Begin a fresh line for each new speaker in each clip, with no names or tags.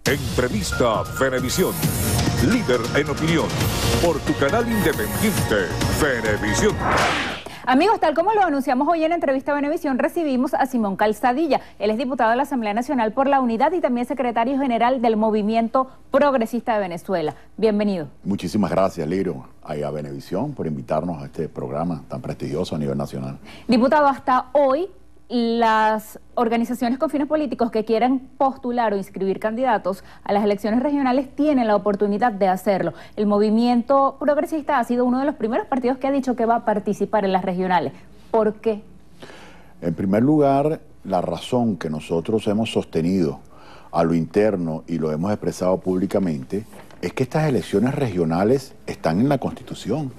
Entrevista Venevisión. Líder en opinión. Por tu canal independiente, Venevisión.
Amigos, tal como lo anunciamos hoy en Entrevista Venevisión, recibimos a Simón Calzadilla. Él es diputado de la Asamblea Nacional por la Unidad y también secretario general del Movimiento Progresista de Venezuela. Bienvenido.
Muchísimas gracias, Lirio, a Venevisión por invitarnos a este programa tan prestigioso a nivel nacional.
Diputado, hasta hoy las organizaciones con fines políticos que quieran postular o inscribir candidatos a las elecciones regionales tienen la oportunidad de hacerlo. El Movimiento Progresista ha sido uno de los primeros partidos que ha dicho que va a participar en las regionales. ¿Por qué?
En primer lugar, la razón que nosotros hemos sostenido a lo interno y lo hemos expresado públicamente es que estas elecciones regionales están en la Constitución,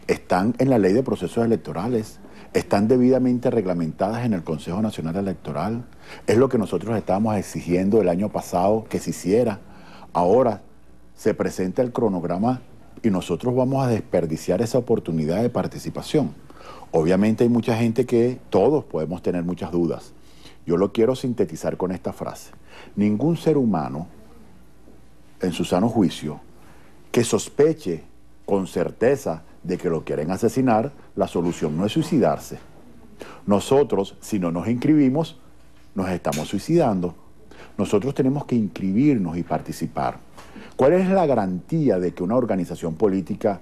están en la Ley de Procesos Electorales, están debidamente reglamentadas en el Consejo Nacional Electoral. Es lo que nosotros estábamos exigiendo el año pasado que se hiciera. Ahora se presenta el cronograma y nosotros vamos a desperdiciar esa oportunidad de participación. Obviamente hay mucha gente que todos podemos tener muchas dudas. Yo lo quiero sintetizar con esta frase. Ningún ser humano, en su sano juicio, que sospeche con certeza de que lo quieren asesinar, la solución no es suicidarse. Nosotros, si no nos inscribimos, nos estamos suicidando. Nosotros tenemos que inscribirnos y participar. ¿Cuál es la garantía de que una organización política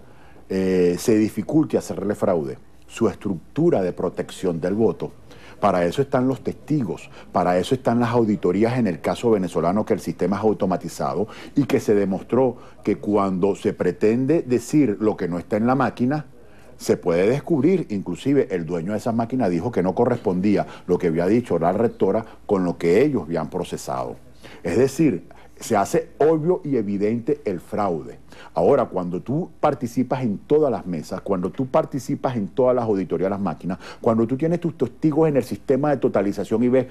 se dificulte hacerle fraude? Su estructura de protección del voto. Para eso están los testigos, para eso están las auditorías en el caso venezolano, que el sistema es automatizado y que se demostró que cuando se pretende decir lo que no está en la máquina, se puede descubrir. Inclusive el dueño de esa máquina dijo que no correspondía lo que había dicho la rectora con lo que ellos habían procesado. Es decir, se hace obvio y evidente el fraude. Ahora, cuando tú participas en todas las mesas, cuando tú participas en todas las auditorías de las máquinas, cuando tú tienes tus testigos en el sistema de totalización y ves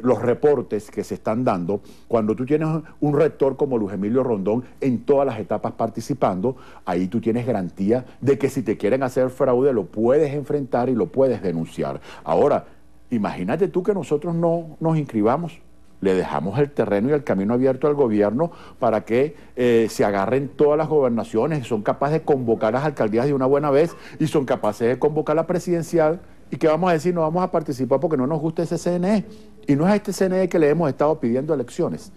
los reportes que se están dando, cuando tú tienes un rector como Luis Emilio Rondón en todas las etapas participando, ahí tú tienes garantía de que si te quieren hacer fraude lo puedes enfrentar y lo puedes denunciar. Ahora, imagínate tú que nosotros no nos inscribamos. Le dejamos el terreno y el camino abierto al gobierno para que se agarren todas las gobernaciones, son capaces de convocar las alcaldías de una buena vez y son capaces de convocar la presidencial. ¿Y qué vamos a decir? No vamos a participar porque no nos gusta ese CNE. Y no es a este CNE que le hemos estado pidiendo elecciones.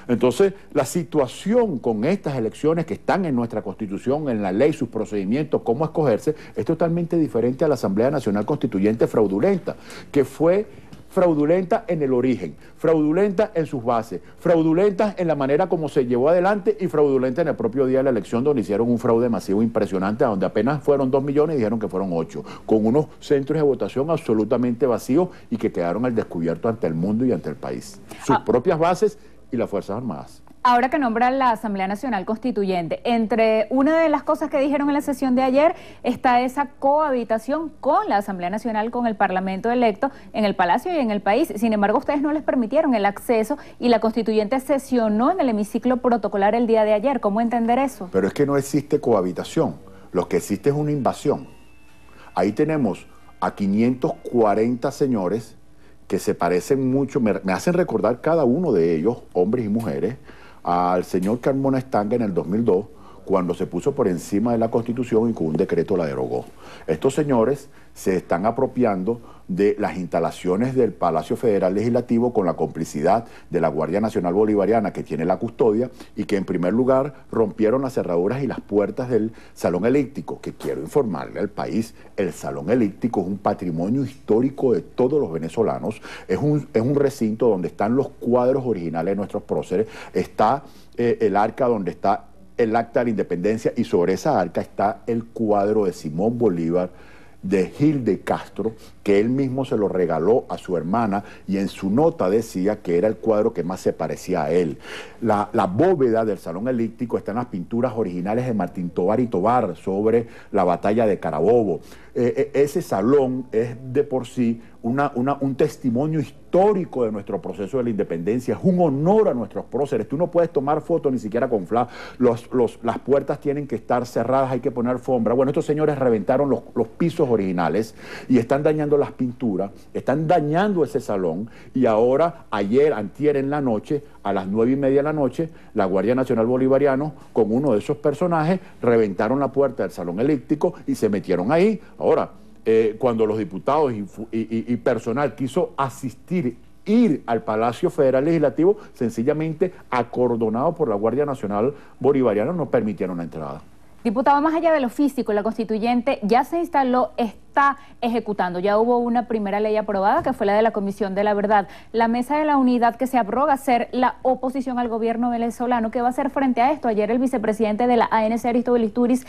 Entonces, la situación con estas elecciones que están en nuestra Constitución, en la ley, sus procedimientos, cómo escogerse, es totalmente diferente a la Asamblea Nacional Constituyente fraudulenta, que fue fraudulenta en el origen, fraudulenta en sus bases, fraudulenta en la manera como se llevó adelante y fraudulenta en el propio día de la elección, donde hicieron un fraude masivo impresionante, donde apenas fueron 2 millones y dijeron que fueron 8, con unos centros de votación absolutamente vacíos y que quedaron al descubierto ante el mundo y ante el país. Sus propias bases y las Fuerzas Armadas.
Ahora que nombran la Asamblea Nacional Constituyente, entre una de las cosas que dijeron en la sesión de ayer está esa cohabitación con la Asamblea Nacional, con el Parlamento electo en el Palacio y en el país. Sin embargo, ustedes no les permitieron el acceso y la Constituyente sesionó en el hemiciclo protocolar el día de ayer. ¿Cómo entender eso?
Pero es que no existe cohabitación, lo que existe es una invasión. Ahí tenemos a 540 señores que se parecen mucho, me hacen recordar cada uno de ellos, hombres y mujeres, al señor Carmona Estanga en el 2002, cuando se puso por encima de la Constitución y con un decreto la derogó. Estos señores se están apropiando de las instalaciones del Palacio Federal Legislativo con la complicidad de la Guardia Nacional Bolivariana, que tiene la custodia, y que en primer lugar rompieron las cerraduras y las puertas del Salón Elíptico, que quiero informarle al país, el Salón Elíptico es un patrimonio histórico de todos los venezolanos, es un recinto donde están los cuadros originales de nuestros próceres, está el arca donde está el acta de la independencia y sobre esa arca está el cuadro de Simón Bolívar de Gil de Castro, que él mismo se lo regaló a su hermana y en su nota decía que era el cuadro que más se parecía a él. La bóveda del Salón Elíptico está en las pinturas originales de Martín Tovar y Tovar sobre la batalla de Carabobo. Ese salón es de por sí un testimonio histórico de nuestro proceso de la independencia, es un honor a nuestros próceres. Tú no puedes tomar fotos ni siquiera con flash, las puertas tienen que estar cerradas, hay que poner alfombra. Bueno, estos señores reventaron los pisos originales y están dañando las pinturas, están dañando ese salón, y ahora, ayer, antier en la noche, a las 9:30 de la noche, la Guardia Nacional Bolivariana, con uno de esos personajes, reventaron la puerta del salón elíptico y se metieron ahí. Ahora, cuando los diputados y personal quiso ir al Palacio Federal Legislativo, sencillamente acordonado por la Guardia Nacional Bolivariana, no permitieron la entrada.
Diputado, más allá de lo físico, la constituyente ya se instaló, está ejecutando. Ya hubo una primera ley aprobada, que fue la de la Comisión de la Verdad. La Mesa de la Unidad, que se abroga a ser la oposición al gobierno venezolano, ¿qué va a hacer frente a esto? Ayer el vicepresidente de la ANC, Aristóbulo Isturiz,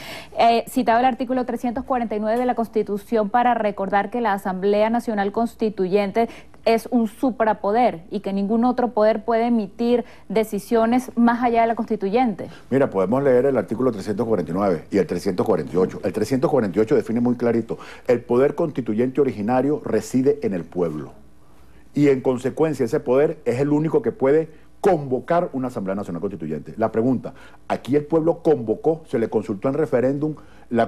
citaba el artículo 349 de la Constitución para recordar que la Asamblea Nacional Constituyente es un suprapoder y que ningún otro poder puede emitir decisiones más allá de la constituyente.
Mira, podemos leer el artículo 349 y el 348. El 348 define muy clarito: el poder constituyente originario reside en el pueblo, y en consecuencia ese poder es el único que puede convocar una Asamblea Nacional Constituyente. La pregunta: aquí el pueblo convocó, se le consultó en referéndum la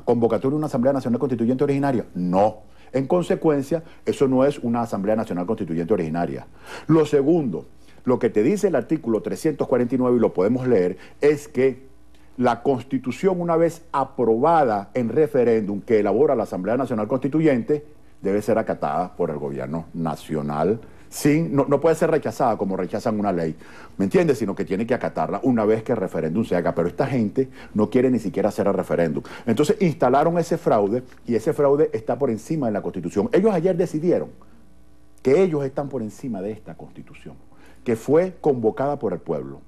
convocatoria de una Asamblea Nacional Constituyente originaria. No. En consecuencia, eso no es una Asamblea Nacional Constituyente originaria. Lo segundo, lo que te dice el artículo 349, y lo podemos leer, es que la Constitución, una vez aprobada en referéndum que elabora la Asamblea Nacional Constituyente, debe ser acatada por el gobierno nacional. No puede ser rechazada como rechazan una ley, ¿me entiendes? Sino que tiene que acatarla una vez que el referéndum se haga. Pero esta gente no quiere ni siquiera hacer el referéndum. Entonces instalaron ese fraude, y ese fraude está por encima de la Constitución. Ellos ayer decidieron que ellos están por encima de esta Constitución, que fue convocada por el pueblo,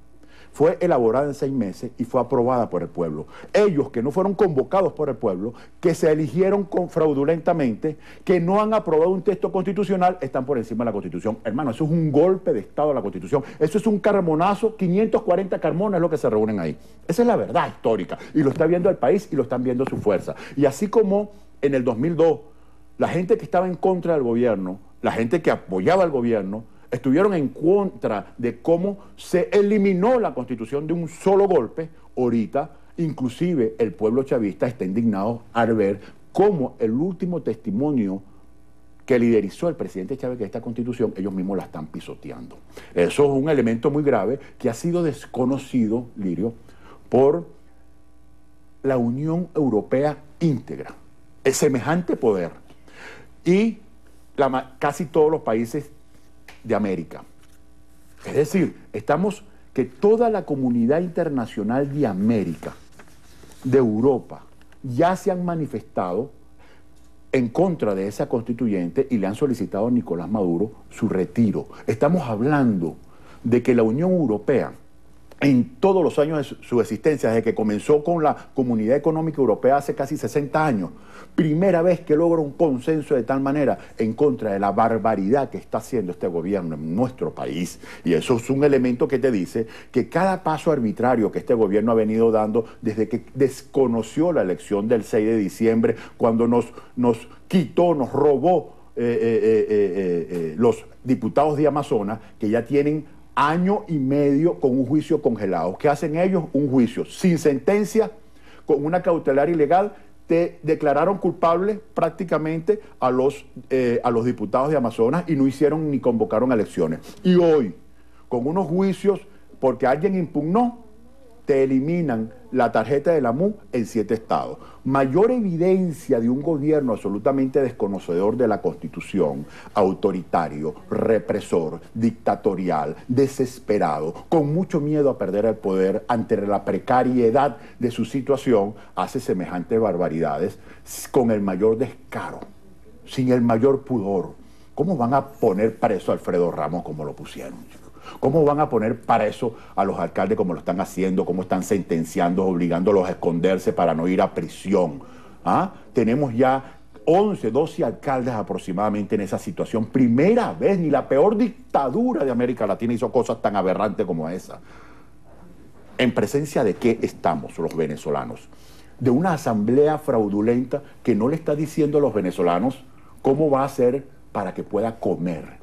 fue elaborada en 6 meses y fue aprobada por el pueblo. Ellos, que no fueron convocados por el pueblo, que se eligieron fraudulentamente, que no han aprobado un texto constitucional, están por encima de la Constitución. Hermano, eso es un golpe de Estado a la Constitución. Eso es un carmonazo, 540 carmones es lo que se reúnen ahí. Esa es la verdad histórica, y lo está viendo el país y lo están viendo su fuerza. Y así como en el 2002, la gente que estaba en contra del gobierno, la gente que apoyaba al gobierno, estuvieron en contra de cómo se eliminó la Constitución de un solo golpe, ahorita inclusive el pueblo chavista está indignado al ver cómo el último testimonio que liderizó el presidente Chávez, que esta Constitución, ellos mismos la están pisoteando. Eso es un elemento muy grave que ha sido desconocido, Lirio, por la Unión Europea íntegra. Es semejante poder. Y casi todos los países de América. Es decir, que toda la comunidad internacional de América, de Europa, ya se han manifestado en contra de esa constituyente y le han solicitado a Nicolás Maduro su retiro. Estamos hablando de que la Unión Europea, en todos los años de su existencia, desde que comenzó con la Comunidad Económica Europea hace casi 60 años, primera vez que logra un consenso de tal manera en contra de la barbaridad que está haciendo este gobierno en nuestro país. Y eso es un elemento que te dice que cada paso arbitrario que este gobierno ha venido dando desde que desconoció la elección del 6 de diciembre, cuando nos quitó, nos robó los diputados de Amazonas, que ya tienen año y medio con un juicio congelado. ¿Qué hacen ellos? Un juicio sin sentencia, con una cautelar ilegal. Te declararon culpable prácticamente a los diputados de Amazonas y no hicieron ni convocaron elecciones. Y hoy, con unos juicios porque alguien impugnó, te eliminan la tarjeta de la MU en 7 estados. Mayor evidencia de un gobierno absolutamente desconocedor de la Constitución, autoritario, represor, dictatorial, desesperado, con mucho miedo a perder el poder ante la precariedad de su situación, hace semejantes barbaridades con el mayor descaro, sin el mayor pudor. ¿Cómo van a poner preso a Alfredo Ramos como lo pusieron? ¿Cómo van a poner preso a los alcaldes como lo están haciendo? ¿Cómo están sentenciando, obligándolos a esconderse para no ir a prisión? ¿Ah? Tenemos ya 11, 12 alcaldes aproximadamente en esa situación. Primera vez, ni la peor dictadura de América Latina hizo cosas tan aberrantes como esa. ¿En presencia de qué estamos los venezolanos? De una asamblea fraudulenta que no le está diciendo a los venezolanos ¿cómo va a hacer para que pueda comer?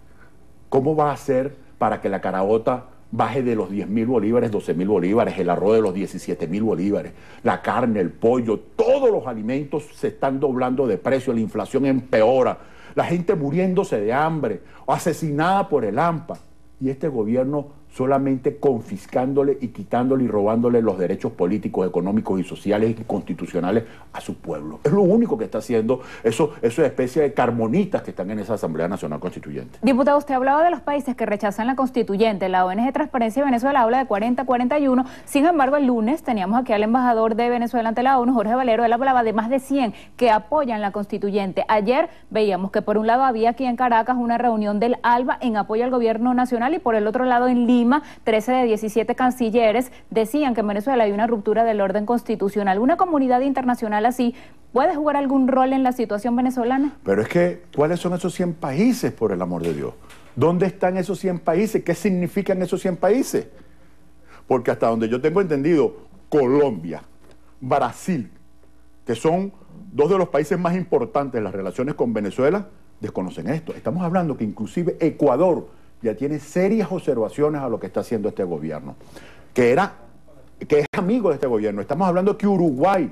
¿Cómo va a hacer para que la caraota baje de los 10.000 bolívares, 12.000 bolívares, el arroz de los 17.000 bolívares, la carne, el pollo, todos los alimentos se están doblando de precio, la inflación empeora, la gente muriéndose de hambre o asesinada por el AMPA, y este gobierno solamente confiscándole y quitándole y robándole los derechos políticos, económicos y sociales y constitucionales a su pueblo. Es lo único que está haciendo eso especie de carmonitas que están en esa Asamblea Nacional Constituyente.
Diputado, usted hablaba de los países que rechazan la constituyente. La ONG Transparencia de Venezuela habla de 40-41. Sin embargo, el lunes teníamos aquí al embajador de Venezuela ante la ONU, Jorge Valero. Él hablaba de más de 100 que apoyan la constituyente. Ayer veíamos que por un lado había aquí en Caracas una reunión del ALBA en apoyo al gobierno nacional y por el otro lado en Lima, 13 de 17 cancilleres decían que en Venezuela hay una ruptura del orden constitucional. ¿Una comunidad internacional así puede jugar algún rol en la situación venezolana?
Pero es que, ¿cuáles son esos 100 países, por el amor de Dios? ¿Dónde están esos 100 países? ¿Qué significan esos 100 países? Porque hasta donde yo tengo entendido, Colombia, Brasil, que son dos de los países más importantes en las relaciones con Venezuela, desconocen esto. Estamos hablando que inclusive Ecuador ya tiene serias observaciones a lo que está haciendo este gobierno, que es amigo de este gobierno. Estamos hablando que Uruguay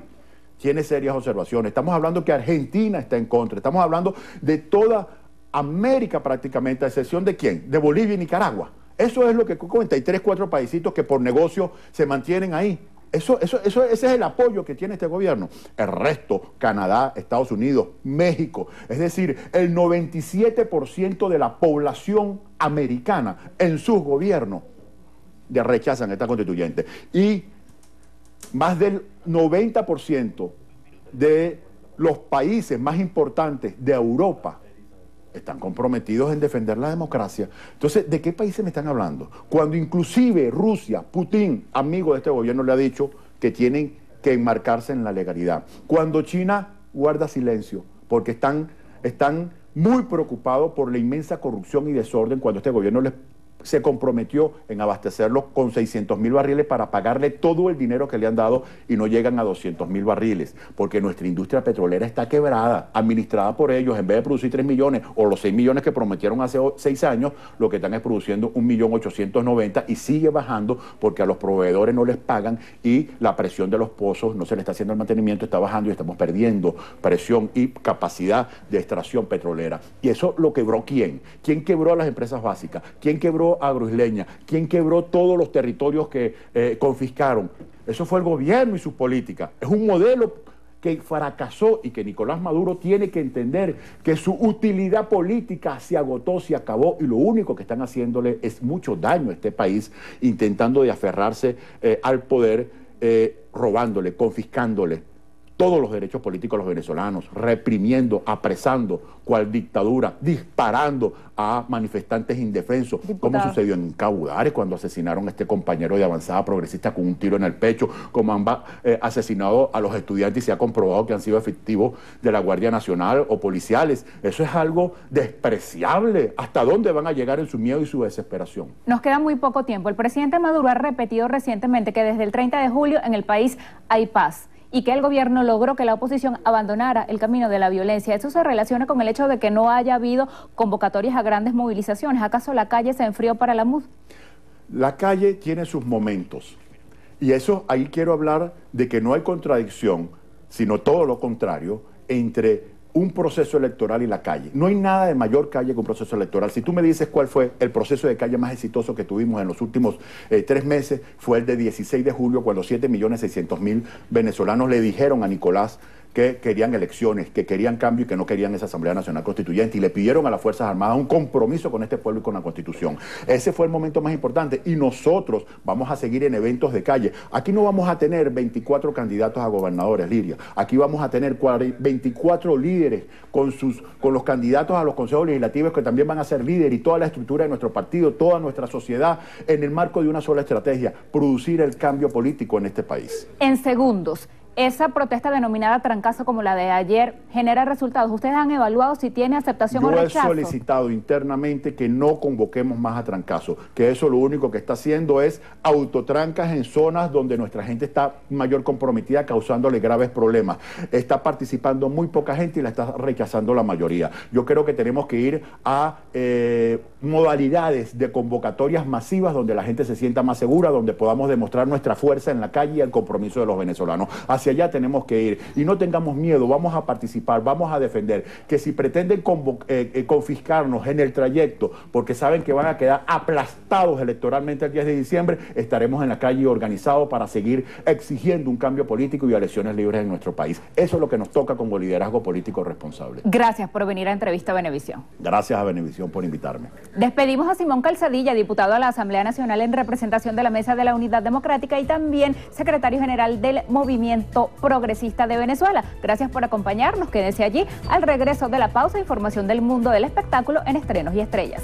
tiene serias observaciones, estamos hablando que Argentina está en contra, estamos hablando de toda América prácticamente, a excepción de ¿quién? De Bolivia y Nicaragua. Eso es lo que cuenta, hay 3, 4 paisitos que por negocio se mantienen ahí. Ese es el apoyo que tiene este gobierno. El resto, Canadá, Estados Unidos, México, es decir, el 97% de la población americana en sus gobiernos ya rechazan esta constituyente. Y más del 90% de los países más importantes de Europa están comprometidos en defender la democracia. Entonces, ¿de qué países me están hablando? Cuando inclusive Rusia, Putin, amigo de este gobierno, le ha dicho que tienen que enmarcarse en la legalidad. Cuando China guarda silencio, porque están muy preocupados por la inmensa corrupción y desorden, cuando este gobierno se comprometió en abastecerlos con 600.000 barriles para pagarle todo el dinero que le han dado y no llegan a 200.000 barriles, porque nuestra industria petrolera está quebrada, administrada por ellos. En vez de producir 3 millones o los 6 millones que prometieron hace 6 años, lo que están es produciendo 1.890.000 y sigue bajando porque a los proveedores no les pagan y la presión de los pozos no se le está haciendo el mantenimiento, está bajando y estamos perdiendo presión y capacidad de extracción petrolera. ¿Y eso lo quebró quién? ¿Quién quebró a las empresas básicas? ¿Quién quebró Agroisleña? ¿Quién quebró todos los territorios que confiscaron? Eso fue el gobierno y sus políticas. Es un modelo que fracasó y que Nicolás Maduro tiene que entender que su utilidad política se agotó, se acabó, y lo único que están haciéndole es mucho daño a este país, intentando de aferrarse al poder, robándole, confiscándole todos los derechos políticos a los venezolanos, reprimiendo, apresando, cual dictadura, disparando a manifestantes indefensos, como sucedió en Caudares cuando asesinaron a este compañero de Avanzada Progresista con un tiro en el pecho, como han asesinado a los estudiantes y se ha comprobado que han sido efectivos de la Guardia Nacional o policiales. Eso es algo despreciable. ¿Hasta dónde van a llegar en su miedo y su desesperación?
Nos queda muy poco tiempo. El presidente Maduro ha repetido recientemente que desde el 30 de julio en el país hay paz y que el gobierno logró que la oposición abandonara el camino de la violencia. Eso se relaciona con el hecho de que no haya habido convocatorias a grandes movilizaciones. ¿Acaso la calle se enfrió para la MUD?
La calle tiene sus momentos. Y eso, ahí quiero hablar de que no hay contradicción, sino todo lo contrario, entre un proceso electoral y la calle. No hay nada de mayor calle que un proceso electoral. Si tú me dices cuál fue el proceso de calle más exitoso que tuvimos en los últimos 3 meses, fue el de 16 de julio, cuando 7.600.000 venezolanos le dijeron a Nicolás que querían elecciones, que querían cambio y que no querían esa Asamblea Nacional Constituyente, y le pidieron a las Fuerzas Armadas un compromiso con este pueblo y con la Constitución. Ese fue el momento más importante y nosotros vamos a seguir en eventos de calle. Aquí no vamos a tener 24 candidatos a gobernadores, Liria. Aquí vamos a tener 24 líderes con los candidatos a los consejos legislativos que también van a ser líderes, y toda la estructura de nuestro partido, toda nuestra sociedad, en el marco de una sola estrategia: producir el cambio político en este país.
En segundos, esa protesta denominada trancazo como la de ayer genera resultados. ¿Ustedes han evaluado si tiene aceptación o rechazo?
Yo he solicitado internamente que no convoquemos más a trancazo, que eso lo único que está haciendo es autotrancas en zonas donde nuestra gente está mayor comprometida, causándole graves problemas. Está participando muy poca gente y la está rechazando la mayoría. Yo creo que tenemos que ir a modalidades de convocatorias masivas donde la gente se sienta más segura, donde podamos demostrar nuestra fuerza en la calle y el compromiso de los venezolanos. Hacia allá tenemos que ir y no tengamos miedo, vamos a participar, vamos a defender, que si pretenden confiscarnos en el trayecto porque saben que van a quedar aplastados electoralmente el 10 de diciembre, estaremos en la calle organizados para seguir exigiendo un cambio político y elecciones libres en nuestro país. Eso es lo que nos toca como liderazgo político responsable.
Gracias por venir a Entrevista Venevisión.
Gracias a Venevisión por invitarme.
Despedimos a Simón Calzadilla, diputado a la Asamblea Nacional en representación de la Mesa de la Unidad Democrática y también secretario general del Movimiento Progresista de Venezuela. Gracias por acompañarnos, quédense allí. Al regreso de la pausa, información del mundo del espectáculo en Estrenos y Estrellas.